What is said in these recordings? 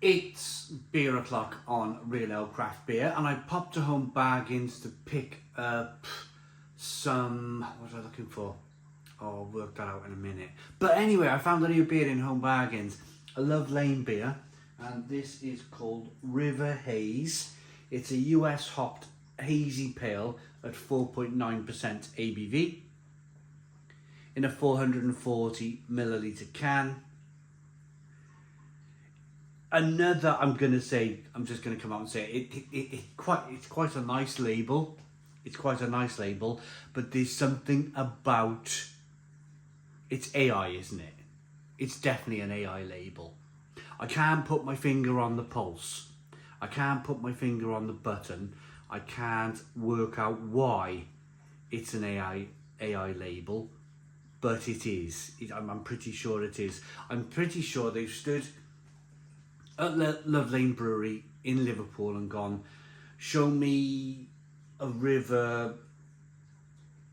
It's beer o'clock on Real Ale Craft Beer, and I popped to Home Bargains to pick up some, what was I looking for? Oh, I'll work that out in a minute. But anyway, I found a new beer in Home Bargains, a Love Lane beer, and this is called River Haze. It's a US hopped hazy pale at 4.9% ABV in a 440 milliliter can. Another, I'm just going to come out and say it's quite a nice label. It's quite a nice label, but there's something about, it's AI, isn't it? It's definitely an AI label. I can't put my finger on the pulse. I can't put my finger on the button. I can't work out why it's an AI label, but it is. I'm pretty sure it is. I'm pretty sure they've stood at Love Lane Brewery in Liverpool and gone, show me a river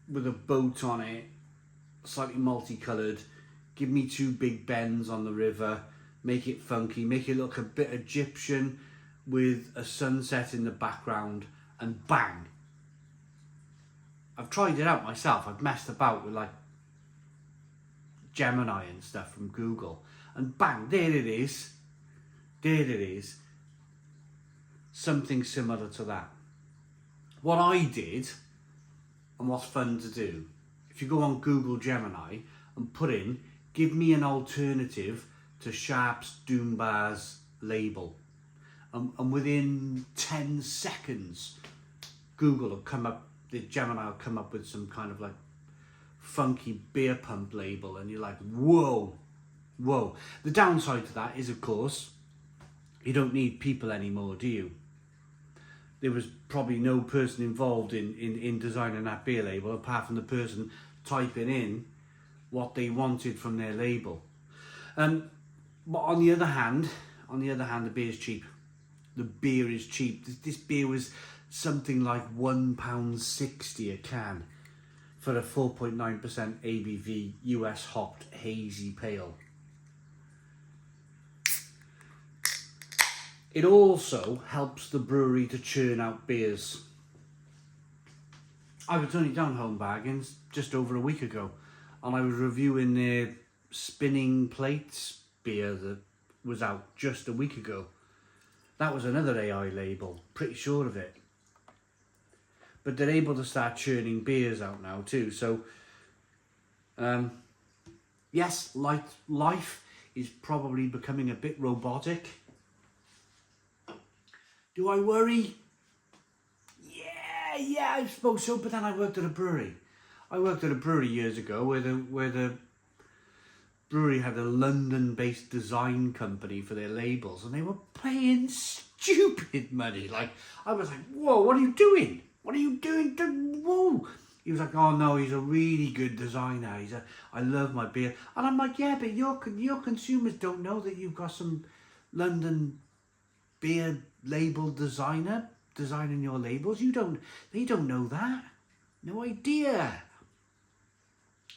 with a boat on it, slightly multicoloured, give me two big bends on the river, make it funky, make it look a bit Egyptian with a sunset in the background, and bang. I've tried it out myself. I've messed about with like Gemini and stuff from Google, and bang, there it is. There it is. Something similar to that. What I did, and what's fun to do, if you go on Google Gemini and put in, give me an alternative to Sharp's Doombar's label, and within 10 seconds, Google will come up, the Gemini will come up with some kind of like funky beer pump label, and you're like, whoa, whoa. The downside to that is, of course, you don't need people anymore, do you? There was probably no person involved in designing that beer label apart from the person typing in what they wanted from their label. But on the other hand, the beer's cheap. The beer is cheap. This beer was something like £1.60 a can for a 4.9% ABV US hopped hazy pale. It also helps the brewery to churn out beers. I was only down Home Bargains just over a week ago, and I was reviewing their Spinning Plates beer that was out just a week ago. That was another AI label, pretty sure of it. But they're able to start churning beers out now too. So, yes, life is probably becoming a bit robotic. Do I worry? Yeah, I suppose so, but then I worked at a brewery. I worked at a brewery years ago where the brewery had a London-based design company for their labels, and they were paying stupid money. Like, I was like, whoa, what are you doing? What are you doing? Whoa. He was like, oh no, he's a really good designer. I love my beer. And I'm like, yeah, but your consumers don't know that you've got some London beer label designer designing your labels. They don't know that. No idea.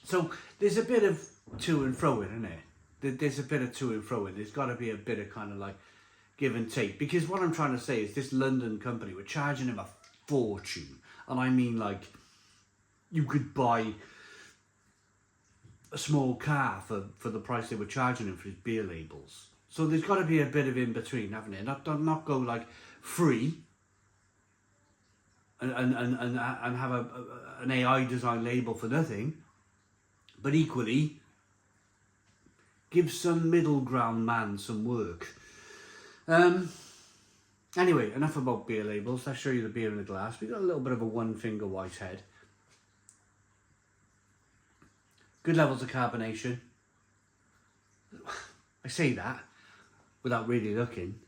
So there's a bit of to and fro in, isn't it? There's a bit of to and fro in. There's got to be a bit of kind of like give and take, because what I'm trying to say is this London company were charging him a fortune, and I mean like you could buy a small car for the price they were charging him for his beer labels. So there's got to be a bit of in between, haven't there? Not go like free and have an AI design label for nothing, but equally give some middle ground man some work. Anyway, enough about beer labels. Let's show you the beer in the glass. We've got a little bit of a one finger white head. Good levels of carbonation. I say that without really looking.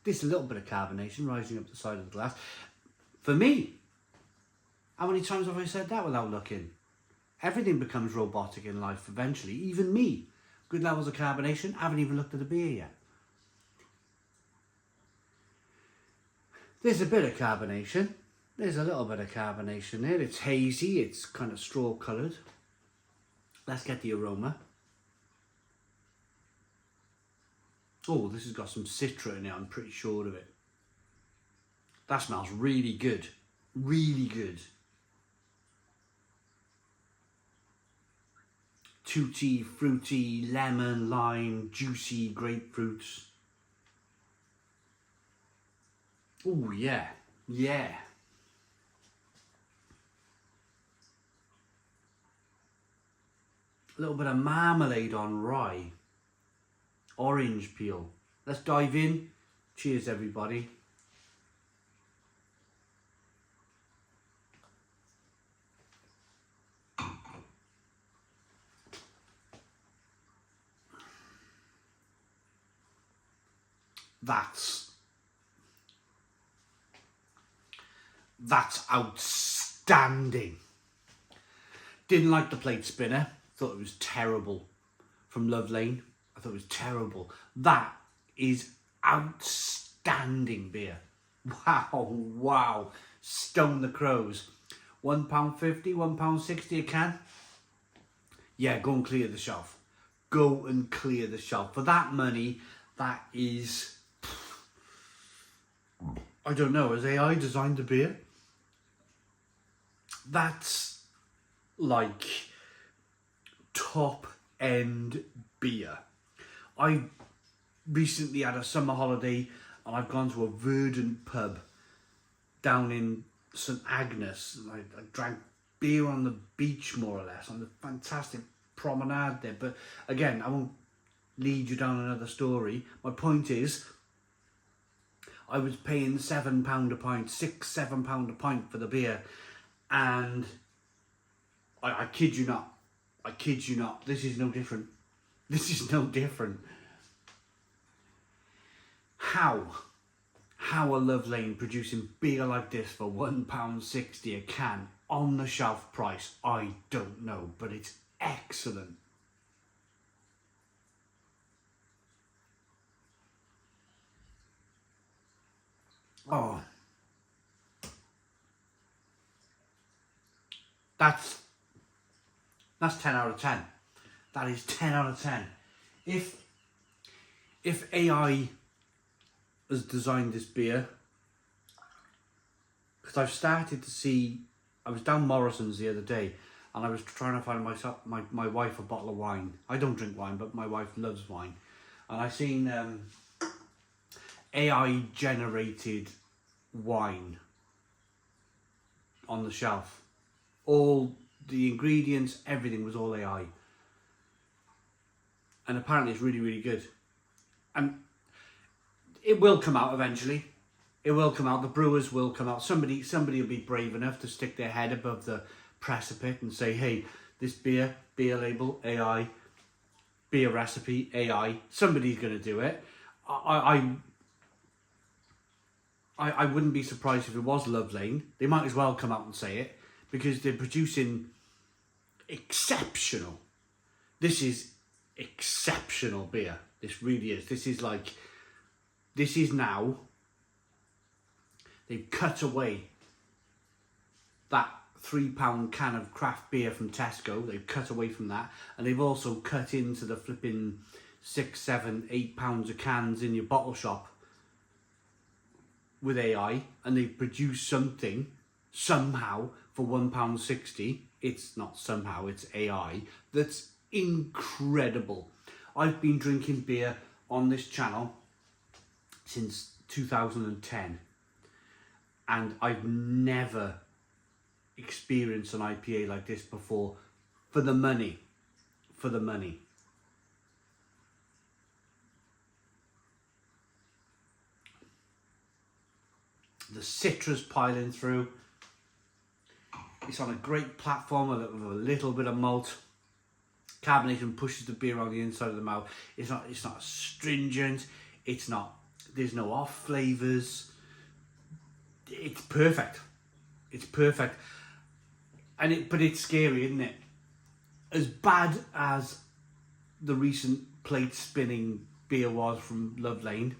There's a little bit of carbonation rising up the side of the glass. For me, how many times have I said that without looking? Everything becomes robotic in life eventually, even me. Good levels of carbonation. I haven't even looked at the beer yet. There's a bit of carbonation. There's a little bit of carbonation there. It's hazy. It's kind of straw coloured. Let's get the aroma. Oh, this has got some citra in it, I'm pretty sure of it. That smells really good. Really good. Tutti, fruity, lemon, lime, juicy grapefruits. Oh, yeah. Yeah. A little bit of marmalade on rye. Orange peel. Let's dive in. Cheers, everybody. That's outstanding. Didn't like the plate spinner. Thought it was terrible. From Love Lane. I thought it was terrible. That is outstanding beer. Wow, wow. Stone the crows. £1.50, £1.60 a can. Yeah, go and clear the shelf. Go and clear the shelf. For that money, that is... I don't know, has AI designed the beer? That's like top end beer. I recently had a summer holiday and I've gone to a verdant pub down in St Agnes. And I drank beer on the beach, more or less, on the fantastic promenade there. But again, I won't lead you down another story. My point is, I was paying £7 a pint, £6-7 a pint for the beer, and I kid you not, this is no different. This is no different. How are Love Lane producing beer like this for £1.60 a can on the shelf price? I don't know, but it's excellent. Oh, that's 10 out of 10. That is 10 out of 10. If AI has designed this beer, because I've started to see, I was down Morrison's the other day and I was trying to find my wife a bottle of wine. I don't drink wine, but my wife loves wine. And I seen AI generated wine on the shelf. All the ingredients, everything was all AI. And apparently it's really, really good. And it will come out eventually. It will come out. The brewers will come out. Somebody will be brave enough to stick their head above the precipice and say, hey, this beer label, AI, beer recipe, AI. Somebody's going to do it. I wouldn't be surprised if it was Love Lane. They might as well come out and say it, because they're producing exceptional. This is exceptional beer. This really is. This is now, they've cut away that £3 can of craft beer from Tesco. They've cut away from that, and they've also cut into the flipping 6, 7, 8 pounds of cans in your bottle shop with AI, and they've produced something somehow for £1.60. It's not somehow, it's AI. That's incredible. I've been drinking beer on this channel since 2010, and I've never experienced an IPA like this before. For the money. The citrus piling through. It's on a great platform with a little bit of malt. Carbonation pushes the beer on the inside of the mouth. It's not astringent. There's no off flavours. It's perfect. It's perfect. But it's scary, isn't it? As bad as the recent plate spinning beer was from Love Lane,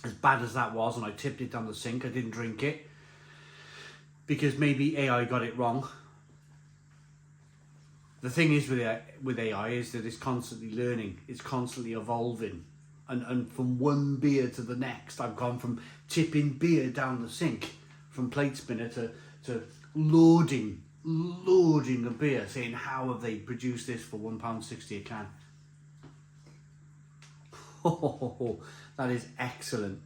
as bad as that was, and I tipped it down the sink, I didn't drink it, because maybe AI got it wrong. The thing is with AI is that it's constantly learning, it's constantly evolving, And from one beer to the next, I've gone from tipping beer down the sink, from plate spinner to loading the beer, saying how have they produced this for £1.60 a can. Oh, that is excellent.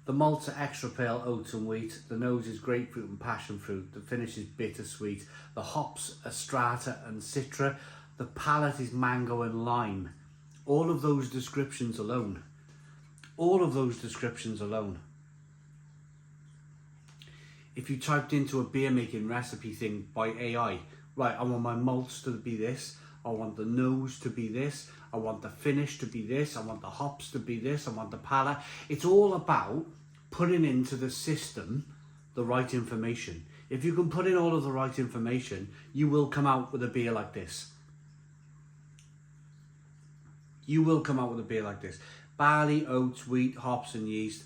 The malts are extra pale oats and wheat. The nose is grapefruit and passion fruit. The finish is bittersweet. The hops are strata and citra. The palate is mango and lime. All of those descriptions alone. If you typed into a beer making recipe thing by AI, right, I want my malts to be this, I want the nose to be this, I want the finish to be this, I want the hops to be this, I want the palate. It's all about putting into the system the right information. If you can put in all of the right information, you will come out with a beer like this. You will come out with a beer like this. Barley, oats, wheat, hops and yeast.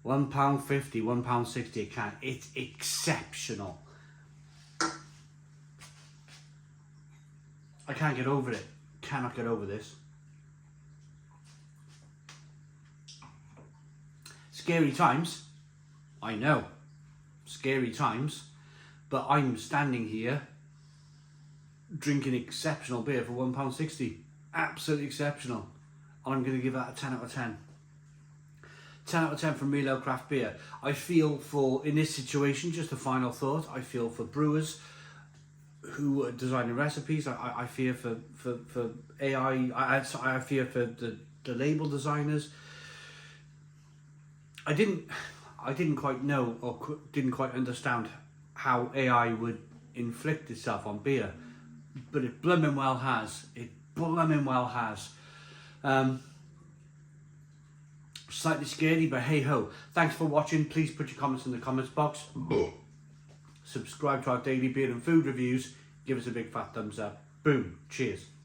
£1.50, £1.60 a can. It's exceptional. I can't get over it. Cannot get over this. Scary times. I know. Scary times. But I'm standing here drinking exceptional beer for £1.60. Absolutely exceptional. And I'm going to give that a 10 out of 10. 10 out of 10 from Real Ale Craft Beer. I feel for, in this situation, just a final thought, I feel for brewers who are designing recipes. I fear for AI. I fear for the label designers. I didn't quite know or didn't quite understand how AI would inflict itself on beer, but it blooming well has. It blooming well has. Slightly scary, but hey ho. Thanks for watching. Please put your comments in the comments box. Subscribe to our daily beer and food reviews. Give us a big fat thumbs up. Boom. Cheers.